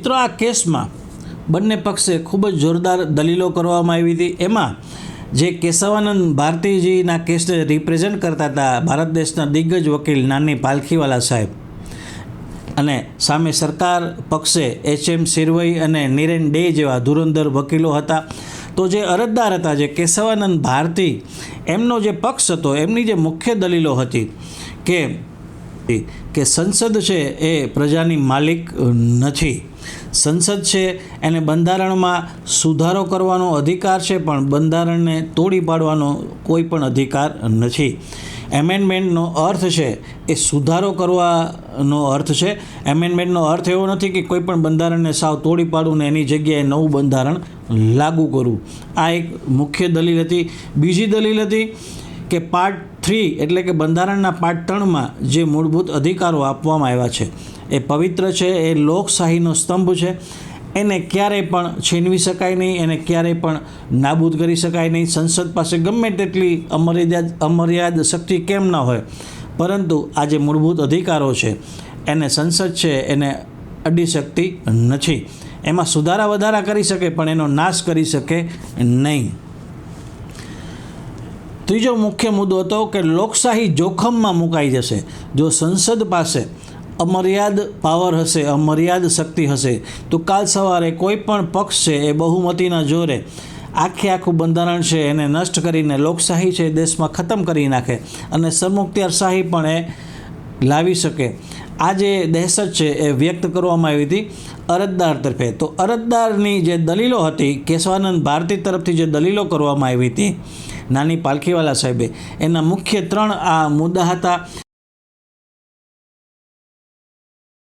મિત્રો, આ કેસમાં બંને પક્ષે ખૂબ જ જોરદાર દલીલો કરવામાં આવી હતી। એમાં જે કેશવાનંદ ભારતીજીના કેસને રિપ્રેઝેન્ટ કરતા હતા ભારત દેશના દિગ્ગજ વકીલ નાની પાલખીવાલા સાહેબ, અને સામે સરકાર પક્ષે HM શિરવઈ અને નિરેન ડે જેવા ધુરંધર વકીલો હતા। તો જે અરજદાર હતા, જે કેશવાનંદ ભારતી, એમનો જે પક્ષ હતો, એમની જે મુખ્ય દલીલો હતી કે સંસદ છે એ પ્રજાની માલિક નથી। સંસદ છે એને બંધારણમાં સુધારો કરવાનો અધિકાર છે, પણ બંધારણને તોડી પાડવાનો કોઈ પણ અધિકાર નથી। એમેન્ડમેન્ટનો અર્થ છે એ સુધારો કરવાનો અર્થ છે। એમેન્ડમેન્ટનો અર્થ એવો નથી કે કોઈ પણ બંધારણને સાવ તોડી પાડવું ને એની જગ્યાએ નવું બંધારણ લાગુ કરવું। આ એક મુખ્ય દલીલ હતી। બીજી દલીલ હતી કે પાર્ટ 3 એટલે કે બંધારણના પાર્ટ 3માં જે મૂળભૂત અધિકારો આપવામાં આવ્યા છે એ પવિત્ર છે, એ લોકશાહીનો સ્તંભ છે, એને ક્યારેય પણ છીનવી શકાય નહીં, એને ક્યારેય પણ નાબૂદ કરી શકાય નહીં। સંસદ પાસે ગમે તેટલી અમર્યાદ શક્તિ કેમ ન હોય, પરંતુ આ જે મૂળભૂત અધિકારો છે એને સંસદ છે એને અડી શકતી નથી। એમાં સુધારા વધારા કરી શકે પણ એનો નાશ કરી શકે નહીં। ત્રીજો મુખ્ય મુદ્દો હતો કે લોકશાહી જોખમમાં મુકાઈ જશે જો સંસદ પાસે અમર્યાદ પાવર હશે, અમર્યાદ શક્તિ હશે, તો કાલ સવારે કોઈ પણ પક્ષ છે એ બહુમતીના જોરે આખું બંધારણ છે એને નષ્ટ કરીને લોકશાહી છે દેશમાં ખતમ કરી નાખે અને સરમુખત્યારશાહી પણ એ લાવી શકે। આ જે દહેશત છે એ વ્યક્ત કરવામાં આવી હતી અરજદાર તરફે। તો અરજદારની જે દલીલો હતી, કેશવાનંદ ભારતી તરફથી જે દલીલો કરવામાં આવી હતી નાની પાલખીવાલા સાહેબે, એના મુખ્ય 3 આ મુદ્દા હતા।